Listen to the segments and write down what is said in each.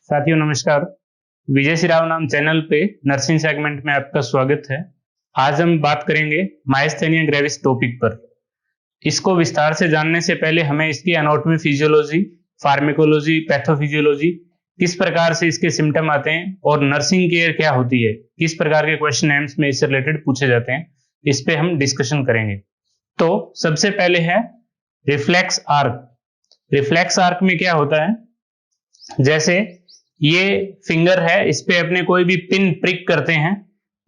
साथियों नमस्कार। विजय सिराव नाम चैनल पे नर्सिंग सेगमेंट में आपका स्वागत है। आज हम बात करेंगे मायस्थेनिया ग्रेविस टॉपिक पर। इसको विस्तार से जानने से पहले हमें इसकी एनाटॉमी, फिजियोलॉजी, फार्माकोलॉजी, पैथोफिजियोलॉजी, किस प्रकार से इसके सिम्टम आते हैं और नर्सिंग केयर क्या होती है, किस प्रकार के क्वेश्चन एम्स में इससे रिलेटेड पूछे जाते हैं, इस पे हम डिस्कशन करेंगे। तो सबसे पहले है रिफ्लेक्स आर्क। रिफ्लेक्स आर्क में क्या होता है, जैसे ये फिंगर है, इस पे अपने कोई भी पिन प्रिक करते हैं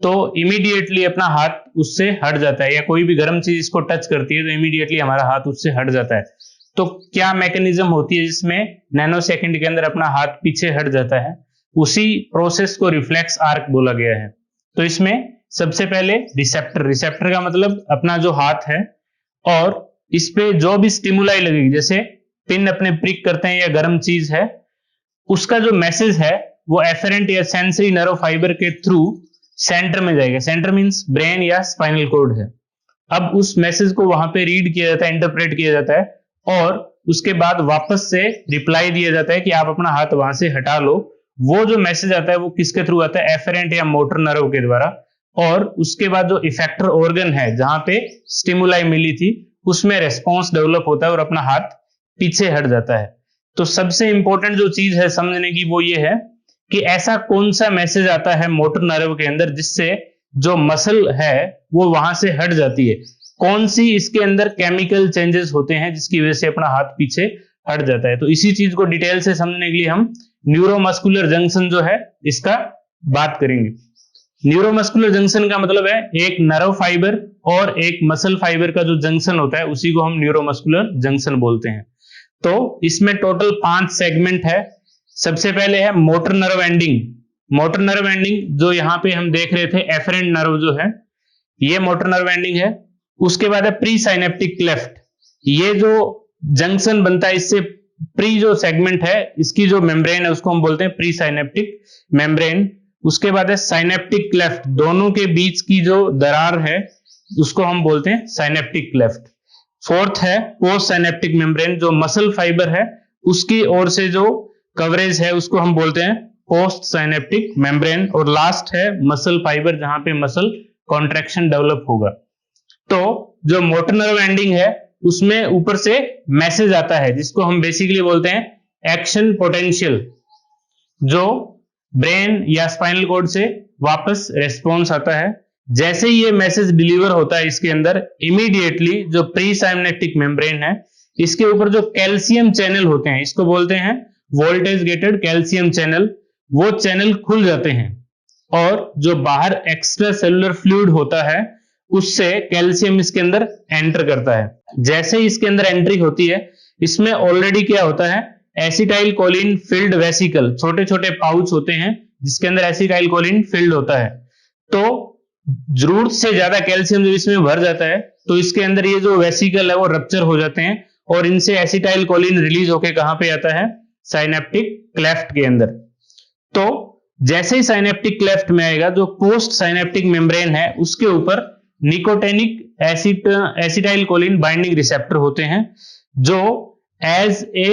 तो इमीडिएटली अपना हाथ उससे हट जाता है, या कोई भी गर्म चीज इसको टच करती है तो इमीडिएटली हमारा हाथ उससे हट जाता है। तो क्या मैकेनिज्म होती है जिसमें नैनो सेकंड के अंदर अपना हाथ पीछे हट जाता है, उसी प्रोसेस को रिफ्लेक्स आर्क बोला गया है। तो इसमें सबसे पहले रिसेप्टर का मतलब अपना जो हाथ है, और इस पे जो भी स्टिमुलाई लगेगी, जैसे पिन अपने प्रिक करते हैं या गर्म चीज है, उसका जो मैसेज है वो एफरेंट या सेंसरी नर्व फाइबर के थ्रू सेंटर में जाएगा। सेंटर मींस ब्रेन या स्पाइनल कॉर्ड है। अब उस मैसेज को वहां पे रीड किया जाता है, इंटरप्रेट किया जाता है, और उसके बाद वापस से रिप्लाई दिया जाता है कि आप अपना हाथ वहां से हटा लो। वो जो मैसेज आता है वो किसके थ्रू आता है, एफरेंट या मोटर नर्व के द्वारा। और उसके बाद जो इफेक्टर ऑर्गन है जहां पे स्टिमुलाई मिली थी, उसमें रेस्पॉन्स डेवलप होता है और अपना हाथ पीछे हट जाता है। तो सबसे इंपॉर्टेंट जो चीज है समझने की वो ये है कि ऐसा कौन सा मैसेज आता है मोटर नर्व के अंदर जिससे जो मसल है वो वहां से हट जाती है। कौन सी इसके अंदर केमिकल चेंजेस होते हैं जिसकी वजह से अपना हाथ पीछे हट जाता है। तो इसी चीज को डिटेल से समझने के लिए हम न्यूरोमस्कुलर जंक्शन जो है इसका बात करेंगे। न्यूरोमस्कुलर जंक्शन का मतलब है एक नर्व फाइबर और एक मसल फाइबर का जो जंक्शन होता है उसी को हम न्यूरोमस्कुलर जंक्शन बोलते हैं। तो इसमें टोटल 5 सेगमेंट है। सबसे पहले है motor nerve ending. Motor nerve ending जो यहां पे हम देख रहे थे, एफरेंट नर्व जो है, ये मोटर नर्व एंडिंग है। उसके बाद है प्री साइनेप्टिक क्लेफ्ट। ये जो जंक्शन बनता है, इससे प्री जो सेगमेंट है, इसकी जो मेम्ब्रेन है उसको हम बोलते हैं प्री साइनेप्टिक मेम्ब्रेन। उसके बाद है साइनेप्टिक क्लेफ्ट, दोनों के बीच की जो दरार है उसको हम बोलते हैं साइनेप्टिक क्लेफ्ट। फोर्थ है पोस्ट साइनेप्टिक मेम्ब्रेन, जो मसल फाइबर है उसकी ओर से जो कवरेज है उसको हम बोलते हैं पोस्ट साइनेप्टिक मेम्ब्रेन। और लास्ट है मसल फाइबर, जहां पे मसल कॉन्ट्रैक्शन डेवलप होगा। तो जो मोटर नर्व एंडिंग है उसमें ऊपर से मैसेज आता है जिसको हम बेसिकली बोलते हैं एक्शन पोटेंशियल, जो ब्रेन या स्पाइनल कॉर्ड से वापस रेस्पॉन्स आता है। जैसे ही ये मैसेज डिलीवर होता है इसके अंदर, इमीडिएटली जो प्री साइनेप्टिक मेम्ब्रेन है इसके ऊपर जो कैल्शियम चैनल होते हैं, इसको बोलते हैं वोल्टेज गेटेड कैल्शियम चैनल, वो चैनल खुल जाते हैं। और जो बाहर एक्स्ट्रा सेलुलर फ्लूइड होता है उससे कैल्शियम इसके अंदर एंटर करता है। जैसे ही इसके अंदर एंट्री होती है, इसमें ऑलरेडी क्या होता है, एसिटाइल कोलिन फिल्ड वेसिकल, छोटे छोटे पाउच होते हैं जिसके अंदर एसिटाइल कोलिन फिल्ड होता है। तो जरूरत से ज्यादा कैल्शियम जब इसमें भर जाता है तो इसके अंदर ये जो वेसिकल है वो रप्चर हो जाते हैं, और इनसे एसिटाइल कोलिन रिलीज होकर कहां पे आता है, साइनेप्टिक क्लेफ्ट के अंदर। तो जैसे ही साइनेप्टिक क्लेफ्ट में आएगा, जो पोस्ट साइनेप्टिक मेम्ब्रेन है उसके ऊपर nicotinic acetyl choline binding receptor होते हैं, जो एज ए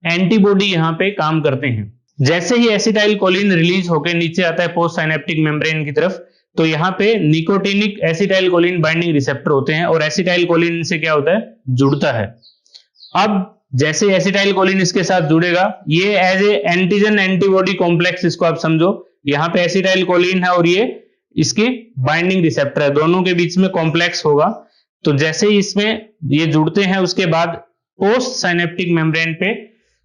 एंटीबॉडी यहां पे काम करते हैं। जैसे ही एसिटाइल कोलिन रिलीज होकर नीचे आता है पोस्ट साइनेप्टिक मेम्ब्रेन की तरफ, तो यहाँ पे nicotinic acetyl choline binding receptor होते हैं, और एसिटाइल कोलिन से क्या होता है, जुड़ता है। अब जैसे एसिटाइल कोलिन इसके साथ जुड़ेगा, ये as a antigen antibody complex, इसको आप समझो, यहाँ पे एसिटाइल कोलिन है और ये इसकी बाइंडिंग रिसेप्टर है, दोनों के बीच में कॉम्प्लेक्स होगा। तो जैसे ही इसमें ये जुड़ते हैं, उसके बाद पोस्ट साइनेप्टिक मेम्ब्रेन पे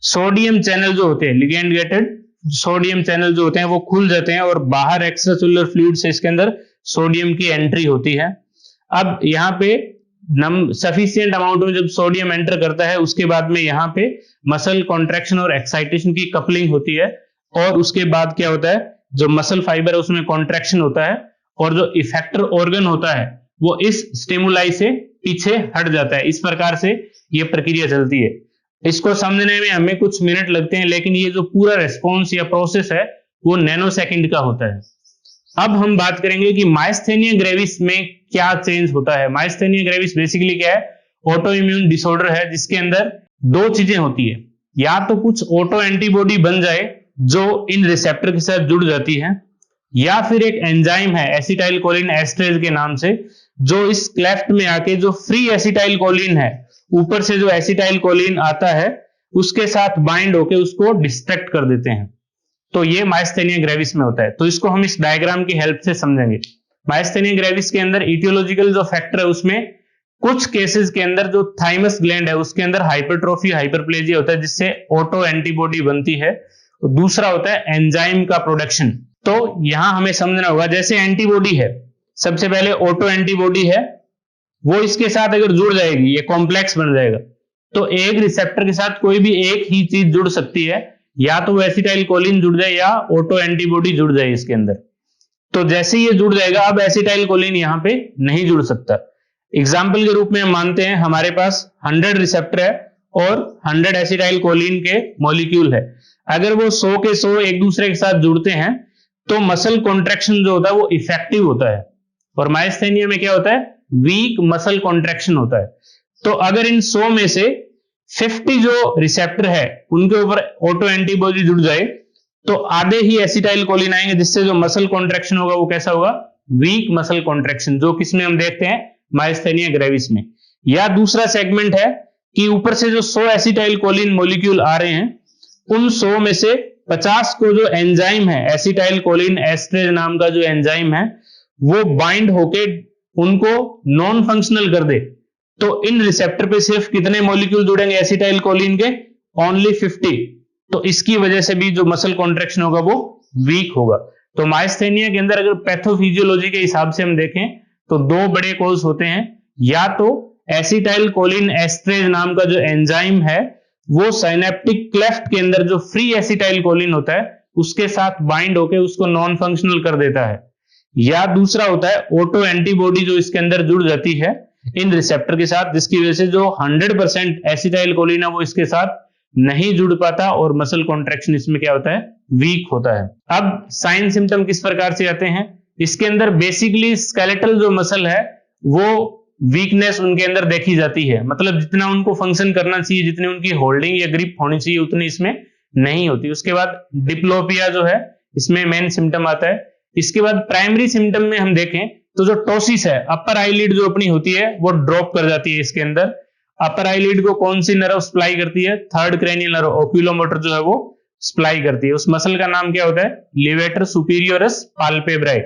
सोडियम चैनल जो होते हैं, लिगेंड गेटेड सोडियम चैनल जो होते हैं वो खुल जाते हैं, और बाहर एक्स्ट्रा सेलुलर फ्लूइड से इसके अंदर सोडियम की एंट्री होती है। अब यहाँ पे सफिशिएंट अमाउंट में जब सोडियम एंटर करता है, उसके बाद में यहाँ पे मसल कॉन्ट्रैक्शन और एक्साइटेशन की कपलिंग होती है, और उसके बाद क्या होता है, जो मसल फाइबर है उसमें कॉन्ट्रैक्शन होता है, और जो इफेक्टर ऑर्गन होता है वो इस स्टिमुलाई से पीछे हट जाता है। इस प्रकार से ये प्रक्रिया चलती है। इसको समझने में हमें कुछ मिनट लगते हैं, लेकिन ये जो पूरा रेस्पॉन्स या प्रोसेस है वो नैनो सेकंड का होता है। अब हम बात करेंगे कि मायस्थेनिया ग्रेविस में क्या चेंज होता है। मायस्थेनिया ग्रेविस बेसिकली क्या है, ऑटो इम्यून डिसऑर्डर है जिसके अंदर दो चीजें होती है, या तो कुछ ऑटो एंटीबॉडी बन जाए जो इन रिसेप्टर के साथ जुड़ जाती है, या फिर एक एंजाइम है एसिटाइल कोलिन एस्ट्रेज के नाम से, जो इस क्लेफ्ट में आके जो फ्री एसिटाइल कोलिन है, ऊपर से जो एसिटाइल कोलिन आता है उसके साथ बाइंड होके उसको डिस्ट्रैक्ट कर देते हैं। तो ये माइस्थेनिया ग्रेविस में होता है। तो इसको हम इस डायग्राम की हेल्प से समझेंगे। माइस्थेनिया ग्रेविस के अंदर इटियोलॉजिकल जो फैक्टर है उसमें कुछ केसेस के अंदर जो थाइमस ग्लैंड है उसके अंदर हाइपरट्रोफी हाइपरप्लेजिया होता है, जिससे ऑटो एंटीबॉडी बनती है। दूसरा होता है एंजाइम का प्रोडक्शन। तो यहां हमें समझना होगा, जैसे एंटीबॉडी है, सबसे पहले ऑटो एंटीबॉडी है, वो इसके साथ अगर जुड़ जाएगी ये कॉम्प्लेक्स बन जाएगा। तो एक रिसेप्टर के साथ कोई भी एक ही चीज जुड़ सकती है, या तो वो एसिटाइल कोलिन जुड़ जाए या ऑटो एंटीबॉडी जुड़ जाए इसके अंदर। तो जैसे ये जुड़ जाएगा, अब एसिटाइल कोलिन यहां पे नहीं जुड़ सकता। एग्जाम्पल के रूप में हम मानते हैं हमारे पास 100 रिसेप्टर है और 100 एसिटाइल कोलिन के मॉलिक्यूल है। अगर वो 100 के 100 एक दूसरे के साथ जुड़ते हैं तो मसल कॉन्ट्रैक्शन जो होता है वो इफेक्टिव होता है, और माइस्थेनिया में क्या होता है, वीक मसल कॉन्ट्रैक्शन होता है। तो अगर इन 100 में से 50 जो रिसेप्टर है उनके ऊपर ऑटो एंटीबॉडी जुड़ जाए तो आधे ही एसिटाइल कोलिन आएंगे, जिससे जो मसल कॉन्ट्रैक्शन होगा वो कैसा होगा, वीक मसल कॉन्ट्रैक्शन, जो किसमें हम देखते हैं, माइस्थेनिया ग्रेविस में। या दूसरा सेगमेंट है कि ऊपर से जो 100 एसिटाइल कोलिन मॉलिक्यूल आ रहे हैं, उन 100 में से 50 को जो एंजाइम है एसिटाइल कोलिन एस्ट्रेज नाम का जो एंजाइम है वो बाइंड होके उनको नॉन फंक्शनल कर दे। तो इन रिसेप्टर पे सिर्फ कितने मॉलिक्यूल जुड़ेंगे एसिटाइल कोलिन के, ओनली 50। तो इसकी वजह से भी जो मसल कॉन्ट्रैक्शन होगा वो वीक होगा। तो माइस्थेनिया के अंदर अगर पैथोफिजियोलॉजी के हिसाब से हम देखें तो दो बड़े कॉज होते हैं, या तो एसिटाइल कोलिन एस्ट्रेज नाम का जो एंजाइम है वो साइनेप्टिक क्लेफ्ट के अंदर जो फ्री एसिटाइल कोलिन होता है उसके साथ बाइंड होकर उसको नॉन फंक्शनल कर देता है, या दूसरा होता है ऑटो एंटीबॉडी जो इसके अंदर जुड़ जाती है इन रिसेप्टर के साथ, जिसकी वजह से जो 100% एसिटाइल कोलिन है वो इसके साथ नहीं जुड़ पाता और मसल कॉन्ट्रैक्शन इसमें क्या होता है, वीक होता है। अब साइन सिम्टम किस प्रकार से आते हैं, इसके अंदर बेसिकली स्केलेटल जो मसल है वो वीकनेस उनके अंदर देखी जाती है, मतलब जितना उनको फंक्शन करना चाहिए, जितनी उनकी होल्डिंग या ग्रिप होनी चाहिए उतनी इसमें नहीं होती। उसके बाद डिप्लोपिया जो है इसमें मेन सिम्टम आता है। इसके बाद प्राइमरी सिम्टम में हम देखें तो जो टोसिस है, अपर आईलिड जो अपनी होती है वो ड्रॉप कर जाती है इसके अंदर। अपर आईलिड को कौन सी नर्व सप्लाई करती है, थर्ड क्रेनियल नर्व ओक्यूलोमोटर जो है वो सप्लाई करती है। उस मसल का नाम क्या होता है, लिवेटर सुपीरियोरस पाल्पेब्राई।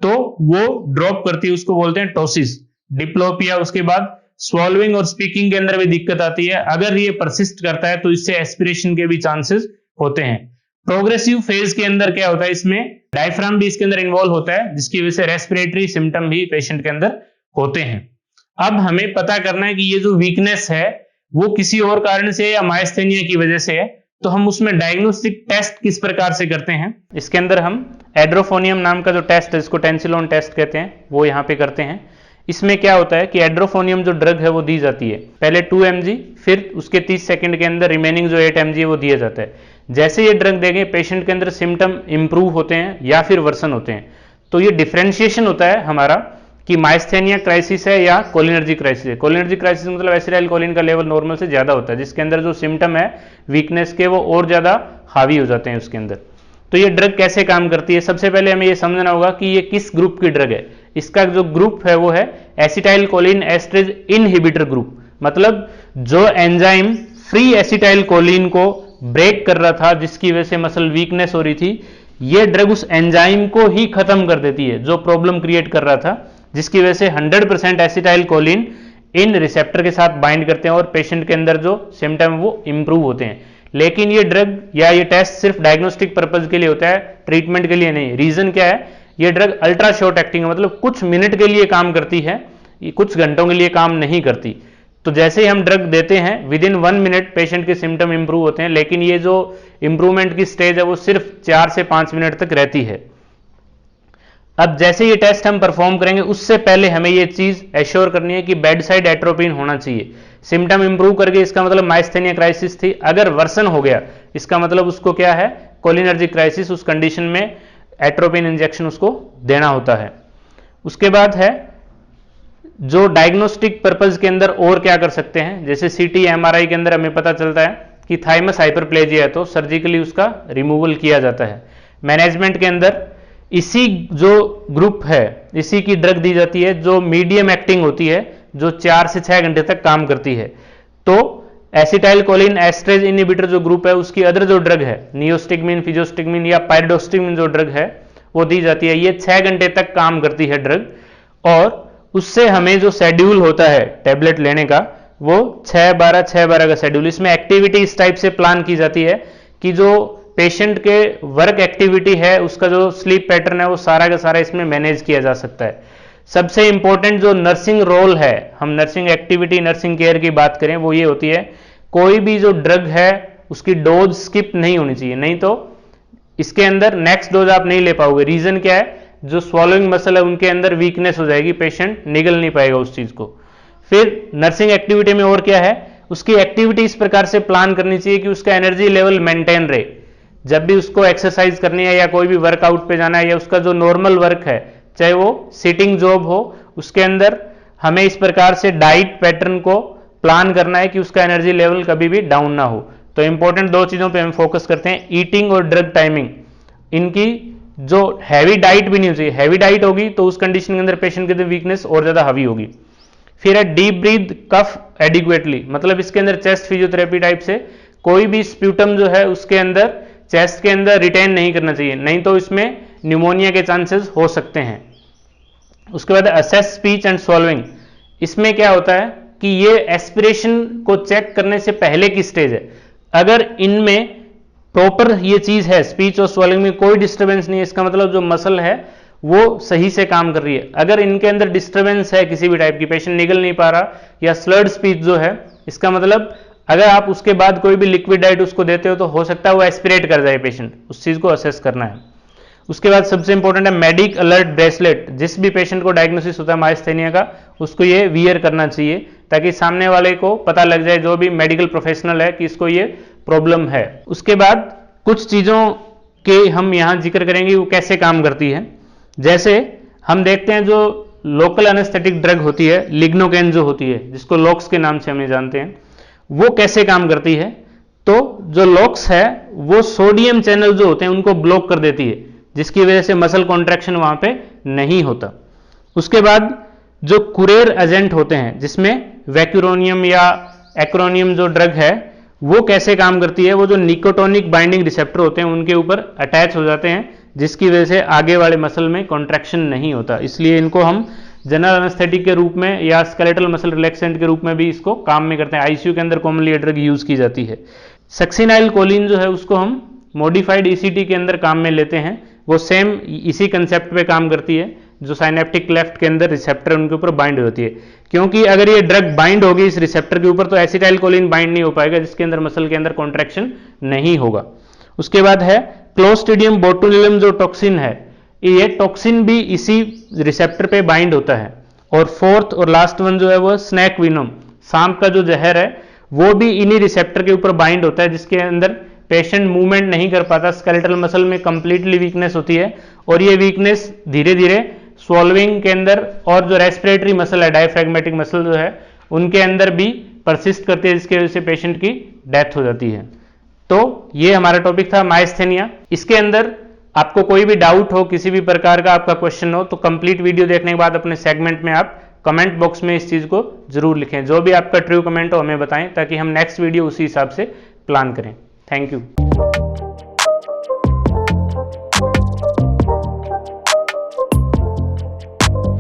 तो वो ड्रॉप करती है, उसको बोलते हैं टोसिस, डिप्लोपिया। उसके बाद स्वॉल्विंग और स्पीकिंग के अंदर भी दिक्कत आती है। अगर ये परसिस्ट करता है तो इससे एस्पिरेशन के भी चांसेस होते हैं। प्रोग्रेसिव फेज के अंदर क्या होता है, इसमें डायफ्राम भी इसके अंदर इन्वॉल्व होता है, जिसकी वजह से रेस्पिरेटरी सिम्टम भी पेशेंट के अंदर होते हैं। अब हमें पता करना है कि ये जो वीकनेस है वो किसी और कारण से या माइस्थेनिया की वजह से है, तो हम उसमें डायग्नोस्टिक टेस्ट किस प्रकार से करते हैं। इसके अंदर हम एड्रोफोनियम नाम का जो टेस्ट है, इसको टेंसिलोन टेस्ट कहते हैं, वो यहाँ पे करते हैं। इसमें क्या होता है कि एड्रोफोनियम जो ड्रग है वो दी जाती है, पहले 2 mg, फिर उसके 30 सेकंड के अंदर रिमेनिंग जो 8 mg है वो दिया जाता है। जैसे ये ड्रग देंगे पेशेंट के अंदर सिम्टम इंप्रूव होते हैं या फिर वर्सन होते हैं। तो ये डिफरेंशिएशन होता है हमारा कि माइस्थेनिया क्राइसिस है या कोलिनर्जिक क्राइसिस है। कोलिनर्जिक क्राइसिस मतलब एसिटाइल कोलिन का लेवल नॉर्मल से ज्यादा होता है, जिसके अंदर जो सिम्टम है वीकनेस के वो और ज्यादा हावी हो जाते हैं उसके अंदर। तो ये ड्रग कैसे काम करती है, सबसे पहले हमें ये समझना होगा कि ये किस ग्रुप की ड्रग है। इसका जो ग्रुप है वो है acetyl choline esterase inhibitor group, मतलब जो एंजाइम फ्री एसिटाइल कोलिन को ब्रेक कर रहा था जिसकी वजह से मसल वीकनेस हो रही थी, ये ड्रग उस एंजाइम को ही खत्म कर देती है जो प्रॉब्लम क्रिएट कर रहा था, जिसकी वजह से 100% एसिटाइल कोलिन इन रिसेप्टर के साथ बाइंड करते हैं और पेशेंट के अंदर जो सिम्टम वो इंप्रूव होते हैं। लेकिन ये ड्रग या ये टेस्ट सिर्फ डायग्नोस्टिक पर्पज के लिए होता है, ट्रीटमेंट के लिए नहीं। रीजन क्या है, ये ड्रग अल्ट्रा शॉर्ट एक्टिंग है, मतलब कुछ मिनट के लिए काम करती है, ये कुछ घंटों के लिए काम नहीं करती। तो जैसे ही हम ड्रग देते हैं विद इन 1 मिनट पेशेंट के सिम्टम इंप्रूव होते हैं, लेकिन ये जो इंप्रूवमेंट की स्टेज है वो सिर्फ 4 से 5 मिनट तक रहती है। अब जैसे ये टेस्ट हम परफॉर्म करेंगे उससे पहले हमें ये चीज एश्योर करनी है कि बेड साइड एट्रोपिन होना चाहिए। सिम्टम इंप्रूव करके इसका मतलब माइस्थेनिया क्राइसिस थी, अगर वर्सन हो गया इसका मतलब उसको क्या है, कोलिनर्जिक क्राइसिस। उस कंडीशन में एट्रोपिन इंजेक्शन उसको देना होता है। उसके बाद है जो डायग्नोस्टिक पर्पज के अंदर और क्या कर सकते हैं, जैसे सीटी एमआरआई के अंदर हमें पता चलता है कि थाइमस हाइपरप्लेजिया है तो सर्जिकली उसका रिमूवल किया जाता है। मैनेजमेंट के अंदर इसी जो ग्रुप है इसी की ड्रग दी जाती है जो मीडियम एक्टिंग होती है, जो 4 से 6 घंटे तक काम करती है। तो एसिटाइलकोलिन एस्ट्रेज इनहिबिटर जो ग्रुप है उसकी अदर जो ड्रग है नियोस्टिग्मिन, फिजोस्टिग्मिन या पाइरिडोस्टिग्मिन जो ड्रग है वो दी जाती है। ये 6 घंटे तक काम करती है ड्रग, और उससे हमें जो शेड्यूल होता है टैबलेट लेने का वो 6-12 का शेड्यूल। इसमें एक्टिविटी इस टाइप से प्लान की जाती है कि जो पेशेंट के वर्क एक्टिविटी है उसका जो स्लीप पैटर्न है वो सारा का सारा इसमें मैनेज किया जा सकता है। सबसे इंपॉर्टेंट जो नर्सिंग रोल है, हम नर्सिंग एक्टिविटी नर्सिंग केयर की बात करें वो ये होती है कोई भी जो ड्रग है उसकी डोज स्किप नहीं होनी चाहिए, नहीं तो इसके अंदर नेक्स्ट डोज आप नहीं ले पाओगे। रीजन क्या है, जो स्वॉलोइंग मसल है उनके अंदर वीकनेस हो जाएगी, पेशेंट निगल नहीं पाएगा उस चीज को। फिर नर्सिंग एक्टिविटी में और क्या है, उसकी एक्टिविटी इस प्रकार से प्लान करनी चाहिए कि उसका एनर्जी लेवल मेंटेन रहे। जब भी उसको एक्सरसाइज करनी है या कोई भी वर्कआउट पे जाना है या उसका जो नॉर्मल वर्क है चाहे वो सिटिंग जॉब हो, उसके अंदर हमें इस प्रकार से डाइट पैटर्न को प्लान करना है कि उसका एनर्जी लेवल कभी भी डाउन ना हो। तो इंपॉर्टेंट 2 चीजों पे हम फोकस करते हैं, ईटिंग और ड्रग टाइमिंग। इनकी जो हैवी डाइट भी नहीं होनी चाहिए, हैवी डाइट होगी तो उस कंडीशन के अंदर पेशेंट की वीकनेस और ज्यादा हावी होगी। फिर है डीप ब्रीथ कफ एडिक्वेटली, मतलब इसके अंदर चेस्ट फिजियोथेरेपी टाइप से कोई भी स्प्यूटम जो है उसके अंदर चेस्ट के अंदर रिटेन नहीं करना चाहिए, नहीं तो इसमें न्यूमोनिया के चांसेस हो सकते हैं। उसके बाद असेस स्पीच एंड सॉल्विंग, इसमें क्या होता है कि ये एस्पिरेशन को चेक करने से पहले की स्टेज है। अगर इनमें प्रॉपर ये चीज है, स्पीच और स्वॉलिंग में कोई डिस्टर्बेंस नहीं है, इसका मतलब जो मसल है वो सही से काम कर रही है। अगर इनके अंदर डिस्टर्बेंस है किसी भी टाइप की, पेशेंट निगल नहीं पा रहा या स्लर्ड स्पीच जो है, इसका मतलब अगर आप उसके बाद कोई भी लिक्विड डाइट उसको देते हो तो हो सकता है वो एस्पिरेट कर जाए पेशेंट, उस चीज को असेस करना है। उसके बाद सबसे इंपॉर्टेंट है मेडिक अलर्ट ब्रेसलेट, जिस भी पेशेंट को डायग्नोसिस होता है माइस्थेनिया का उसको ये वियर करना चाहिए ताकि सामने वाले को पता लग जाए, जो भी मेडिकल प्रोफेशनल है, कि इसको ये प्रॉब्लम है। उसके बाद कुछ चीजों के हम यहां जिक्र करेंगे वो कैसे काम करती है। जैसे हम देखते हैं जो लोकल एनेस्थेटिक ड्रग होती है लिग्नोकेन जो होती है, जिसको लॉक्स के नाम से हम जानते हैं, वो कैसे काम करती है। तो जो लॉक्स है वो सोडियम चैनल जो होते हैं उनको ब्लॉक कर देती है, जिसकी वजह से मसल कॉन्ट्रैक्शन वहां पे नहीं होता। उसके बाद जो कुरेर एजेंट होते हैं जिसमें वैक्यूरोनियम या एक्रोनियम जो ड्रग है वो कैसे काम करती है, वो जो निकोटोनिक बाइंडिंग रिसेप्टर होते हैं उनके ऊपर अटैच हो जाते हैं, जिसकी वजह से आगे वाले मसल में कॉन्ट्रैक्शन नहीं होता। इसलिए इनको हम जनरल एनेस्थेटिक के रूप में या स्केलेटल मसल रिलैक्सेंट के रूप में भी इसको काम में करते हैं। आईसीयू के अंदर कॉमनली ये ड्रग यूज की जाती है। सक्सिनाइल कोलिन जो है उसको हम मॉडिफाइड ईसीटी के अंदर काम में लेते हैं, वो सेम इसी कंसेप्ट पे काम करती है, जो साइनेप्टिक क्लेफ्ट के अंदर रिसेप्टर उनके ऊपर बाइंड होती है। क्योंकि अगर ये ड्रग बाइंड होगी इस रिसेप्टर के ऊपर तो एसिटाइलकोलिन बाइंड नहीं हो पाएगा, जिसके अंदर मसल के अंदर कॉन्ट्रैक्शन नहीं होगा। उसके बाद है क्लोस्ट्रिडियम बोटुलिनम जो टॉक्सिन है, ये टॉक्सिन भी इसी रिसेप्टर पे बाइंड होता है। और फोर्थ और लास्ट वन जो है वो स्नैक विनम, सांप का जो जहर है वो भी इन्हीं रिसेप्टर के ऊपर बाइंड होता है, जिसके अंदर पेशेंट मूवमेंट नहीं कर पाता, स्केलेटल मसल में कंप्लीटली वीकनेस होती है, और ये वीकनेस धीरे धीरे स्वॉल्विंग के अंदर और जो रेस्पिरेटरी मसल है डायफ्रैग्मेटिक मसल जो है उनके अंदर भी परसिस्ट करती है, जिसकी वजह से पेशेंट की डेथ हो जाती है। तो ये हमारा टॉपिक था माइस्थेनिया। इसके अंदर आपको कोई भी डाउट हो, किसी भी प्रकार का आपका क्वेश्चन हो, तो कंप्लीट वीडियो देखने के बाद अपने सेगमेंट में आप कमेंट बॉक्स में इस चीज को जरूर लिखें। जो भी आपका ट्रू कमेंट हो हमें बताएं ताकि हम नेक्स्ट वीडियो उसी हिसाब से प्लान करें। Thank you.